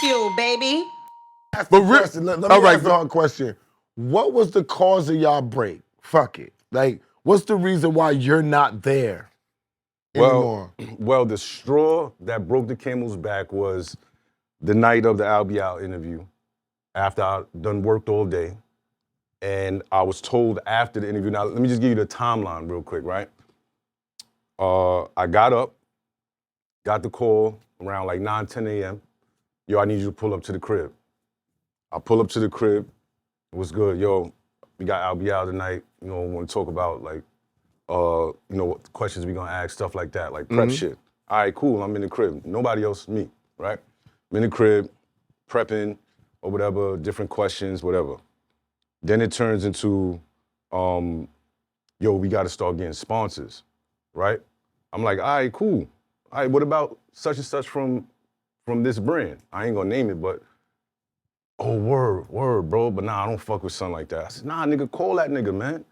Bagfuel, baby. Ask the question. Let me ask the hard question. What was the cause of y'all break? Fuck it. Like, what's the reason why you're not there anymore? Well, the straw that broke the camel's back was the night of the I'll Be Out interview, after I done worked all day. And I was told after the interview, now let me just give you the timeline real quick, right? I got up, got the call around like 9, 10 a.m. Yo, I need you to pull up to the crib. I pull up to the crib. It was good. Yo, we got I'll Be Out tonight. You know, we want to talk about like, you know, what questions we gonna ask, stuff like that, like prep shit. All right, cool, I'm in the crib. Nobody else, me, right? I'm in the crib, prepping or whatever, different questions, whatever. Then it turns into, yo, we gotta start getting sponsors, right? I'm like, all right, cool. All right, what about such and such from this brand? I ain't gonna name it, but, oh, word, bro, but nah, I don't fuck with something like that. I said, nah, nigga, call that nigga, man.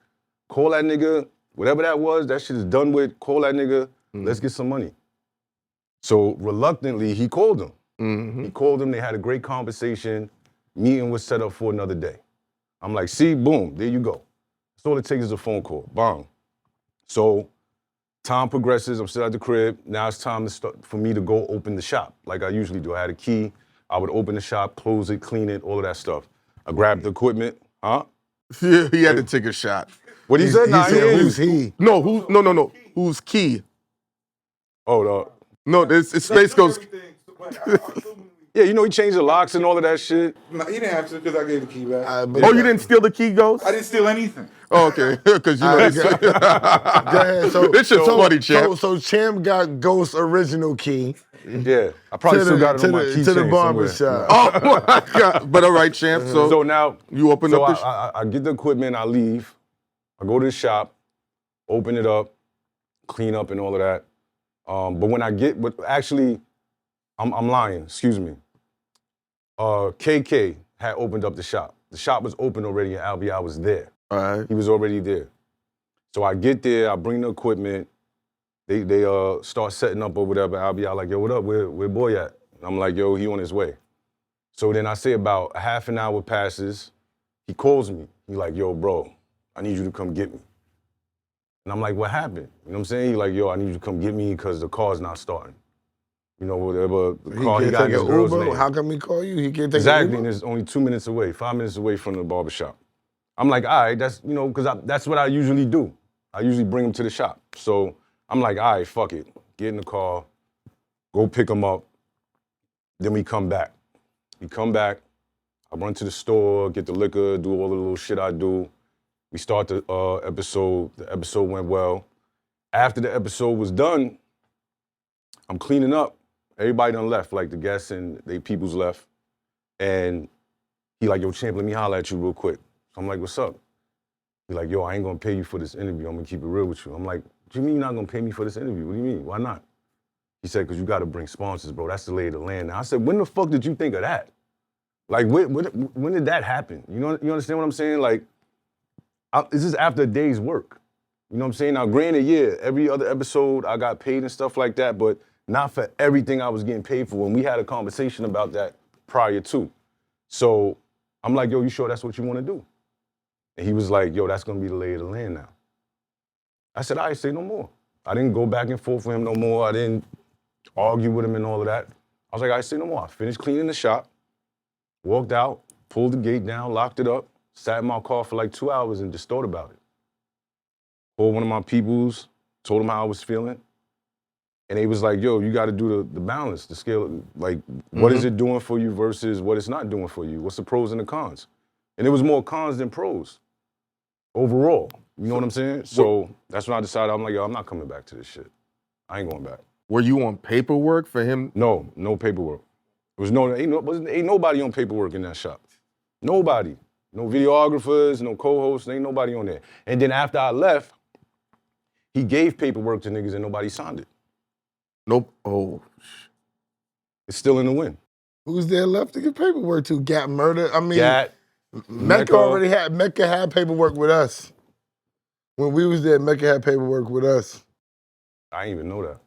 Call that nigga, whatever that was, that shit is done with, call that nigga, let's get some money. So reluctantly, he called him. He called him, they had a great conversation, meeting was set up for another day. I'm like, see, boom, there you go. That's all it takes is a phone call, bang. So time progresses, I'm still at the crib, now it's time for me to go open the shop, like I usually do. I had a key, I would open the shop, close it, clean it, all of that stuff. I grabbed the equipment, huh? Yeah, he had to take a shot. What he said? Nah, Who's he? No, no. Who's key? Oh, no, it's Space Ghost. Yeah, you know, he changed the locks and all of that shit. No, he didn't have to because I gave the key back. Oh, you didn't steal the key, Ghost? I didn't steal anything. Oh, okay, because you know Go ahead. this shit's funny, champ. So Champ got Ghost's original key. Yeah, I probably still got it on my keychain to the barber somewhere. shop. Oh my God! But all right, champ. So now you open up the I get the equipment, I leave, I go to the shop, open it up, clean up and all of that. But when I get, I'm lying, excuse me. KK had opened up the shop. The shop was open already and Albie was there. All right. He was already there. So I get there, I bring the equipment, they start setting up or whatever. Albie like, yo, what up, where boy at? And I'm like, yo, he on his way. So then I say about a half an hour passes, he calls me. He like, yo, bro, I need you to come get me. And I'm like, what happened? You know what I'm saying? He like, yo, I need you to come get me because the car's not starting. You know, whatever the car, he got his girl's name. How come he call you? He can't take Exactly, an and it's only 2 minutes away, 5 minutes away from the barbershop. I'm like, all right, that's, you know, because that's what I usually do. I usually bring him to the shop. So I'm like, all right, fuck it. Get in the car, go pick him up. Then we come back. We come back, I run to the store, get the liquor, do all the little shit I do. We start the episode. The episode went well. After the episode was done, I'm cleaning up. Everybody done left, like the guests and they peoples left. And he like, yo, champ, let me holler at you real quick. So I'm like, what's up? He like, yo, I ain't gonna pay you for this interview. I'm gonna keep it real with you. I'm like, what do you mean you're not gonna pay me for this interview? What do you mean? Why not? He said, because you gotta bring sponsors, bro. That's the lay of the land. Now I said, when the fuck did you think of that? Like, when did that happen? You understand what I'm saying? Like, this is after a day's work. You know what I'm saying? Now, granted, yeah, every other episode I got paid and stuff like that, but not for everything I was getting paid for. And we had a conversation about that prior to. So I'm like, yo, you sure that's what you want to do? And he was like, yo, that's going to be the lay of the land now. I said, all right, say no more. I didn't go back and forth with him no more. I didn't argue with him and all of that. I was like, all right, say no more. I finished cleaning the shop, walked out, pulled the gate down, locked it up, sat in my car for like 2 hours and just thought about it. Called one of my peoples, told him how I was feeling. And he was like, yo, you got to do the balance, the scale. Like, what is it doing for you versus what it's not doing for you? What's the pros and the cons? And it was more cons than pros overall. You know what I'm saying? So that's when I decided, I'm like, yo, I'm not coming back to this shit. I ain't going back. Were you on paperwork for him? No paperwork. There was ain't nobody on paperwork in that shop. Nobody. No videographers, no co-hosts, ain't nobody on there. And then after I left, he gave paperwork to niggas and nobody signed it. Nope. Oh. It's still in the wind. Who's there left to get paperwork to? Gat Murder? I mean, Gat, Mecca had paperwork with us. When we was there, Mecca had paperwork with us. I didn't even know that.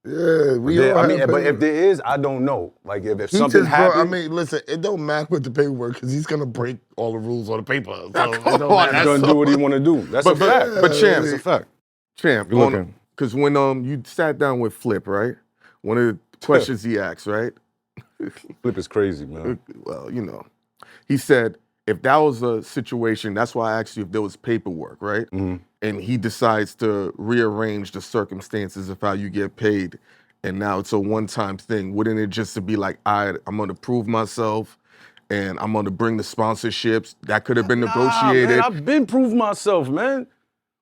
Yeah, we all I mean, have but if paperwork. there is, I don't know. Like if He something just, bro, I happens, mean, listen, it don't matter with the paperwork because he's gonna break all the rules on the paper. So it Come don't on, matter. he's gonna do what he want to do. That's a fact. But Champ, That's a fact. Champ, Good looking. because when you sat down with Flip, right? One of the questions he asked, right? Flip is crazy, man. Well, he said if that was a situation, that's why I asked you if there was paperwork, right? Mm-hmm. And he decides to rearrange the circumstances of how you get paid, and now it's a one-time thing. Wouldn't it just to be like, I'm going to prove myself, and I'm going to bring the sponsorships that could have been negotiated? Man, I've been proved myself, man.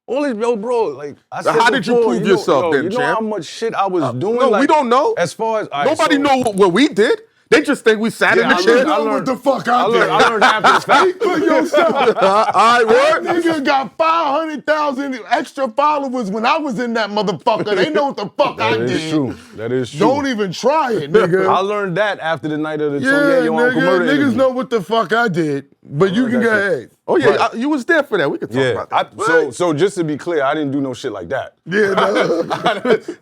All this, bro, like I said How did you before, prove yourself then, you know champ? how much shit I was doing? No, we like, don't know. As far as Nobody know what we did. They just think we sat in the chair. I learned what the fuck I did. I learned after the fact. Put yourself. All right, That word. nigga got 500,000 extra followers when I was in that motherfucker. They know what the fuck I That did. is true. That is true. Don't even try it, nigga. I learned that after the night of the Yeah, Tony Uncle nigga, Murder niggas interview. know what the fuck I did. But you can that go shit. ahead. Oh yeah, Right. you was there for that. We could talk Yeah, about that. so just to be clear, I didn't do no shit like that. Yeah, no.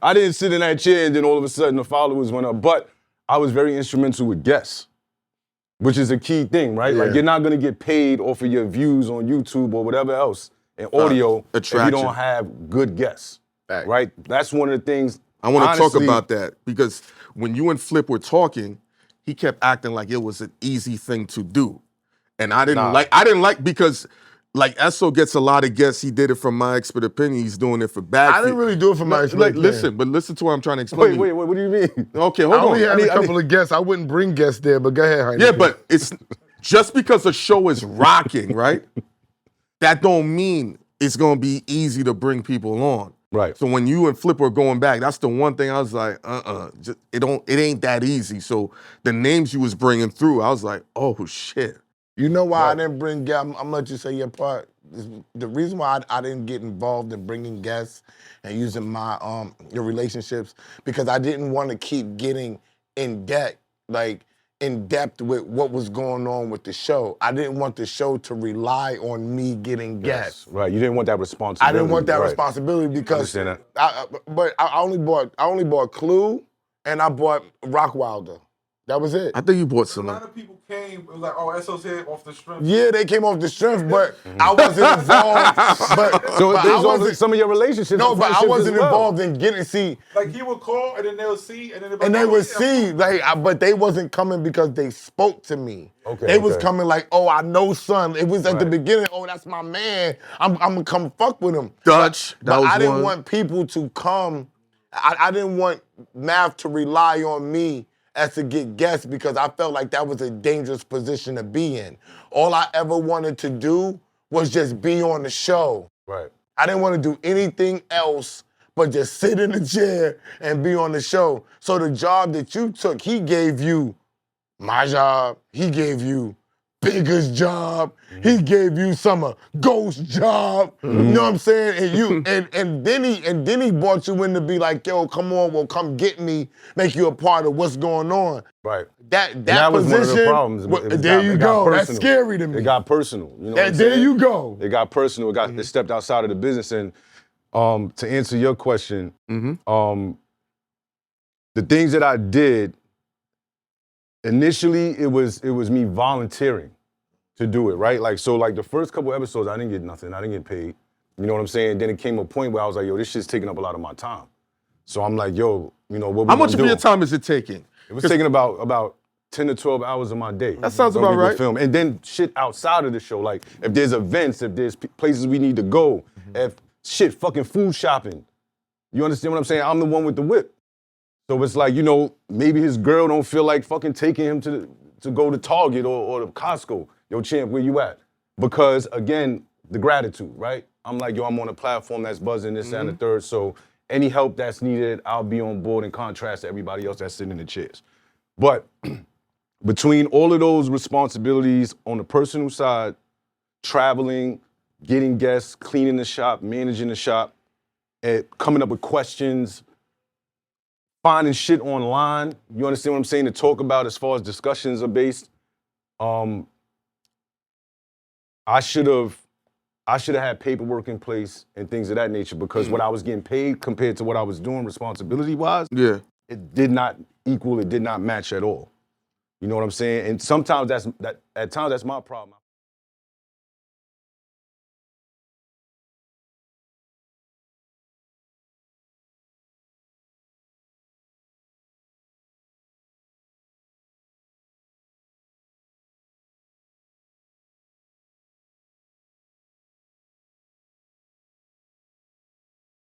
I didn't sit in that chair and then all of a sudden the followers went up. But I was very instrumental with guests, which is a key thing, right? Yeah. Like you're not gonna get paid off of your views on YouTube or whatever else in audio if you attraction. don't have good guests, Fact. right? That's one of the things. I want to talk honestly, about that because when you and Flip were talking, he kept acting like it was an easy thing to do, and I didn't like because like Esso gets a lot of guests. He did it from my expert opinion. He's doing it for Bagfuel. I didn't really do it for my Like, listen to what I'm trying to explain. Wait, what do you mean? Okay, I hold only on. had a couple of guests. I wouldn't bring guests there, but go ahead, Heineken. Yeah, but it's just because a show is rocking, right? That don't mean it's gonna be easy to bring people on. Right. So when you and Flip were going back, that's the one thing I was like, just, it ain't that easy. So the names you was bringing through, I was like, oh shit. You know why I didn't bring guests? I'm gonna let you say your part. The reason why I didn't get involved in bringing guests and using my your relationships because I didn't want to keep getting in debt, like in depth with what was going on with the show. I didn't want the show to rely on me getting guests. Right. You didn't want that responsibility. I didn't want that right. responsibility because Understand that. but I only bought Clue and I bought Rockwilder. That was it. I think you bought A some. lot of people came. It was like, oh, SO's here off the strength. Yeah, they came off the strength, but I wasn't involved. So but there's I also wasn't, some of your relationships. no, and but I friendships wasn't as well. involved in getting see, Like he would call and then they'll see and then and they oh, would yeah, see but they wasn't coming because they spoke to me. Okay, they was okay. coming like, oh, I know son. It was at the Right. beginning. Oh, that's my man. I'm gonna come fuck with him. Dutch, that But was I didn't one. want people to come. I didn't want Mav to rely on me as to get guests because I felt like that was a dangerous position to be in. All I ever wanted to do was just be on the show. Right. I didn't want to do anything else but just sit in the chair and be on the show. So the job that you took, he gave you my job. He gave you Bigger's job. He gave you some Ghost job. You know what I'm saying? And you and then he brought you in to be like, yo, come on, well, come get me, make you a part of what's going on. Right. That That was position. one of the problems. There you go. That's personal. scary to me. It got personal. You know what I'm There saying? you go. It got personal. It stepped outside of the business. And to answer your question, the things that I did, initially it was me volunteering to do it, right? Like the first couple episodes, I didn't get nothing. I didn't get paid. You know what I'm saying? Then it came a point where I was like, yo, this shit's taking up a lot of my time. So I'm like, yo, you know what we How much of gonna your do? time is it taking? It was taking about 10 to 12 hours of my day. That sounds when about we would right. Film. And then shit outside of the show, like if there's events, if there's places we need to go, if shit, fucking food shopping. You understand what I'm saying? I'm the one with the whip. So it's like, you know, maybe his girl don't feel like fucking taking him to go to Target or to Costco. Yo, champ, where you at? Because again, the gratitude, right? I'm like, yo, I'm on a platform that's buzzing, this, that, and the third. So any help that's needed, I'll be on board in contrast to everybody else that's sitting in the chairs. But between all of those responsibilities on the personal side, traveling, getting guests, cleaning the shop, managing the shop, and coming up with questions, finding shit online, you understand what I'm saying, to talk about as far as discussions are based, I I should have had paperwork in place and things of that nature because what I was getting paid compared to what I was doing responsibility-wise, Yeah. it did not equal, it did not match at all. You know what I'm saying? And sometimes at times that's my problem.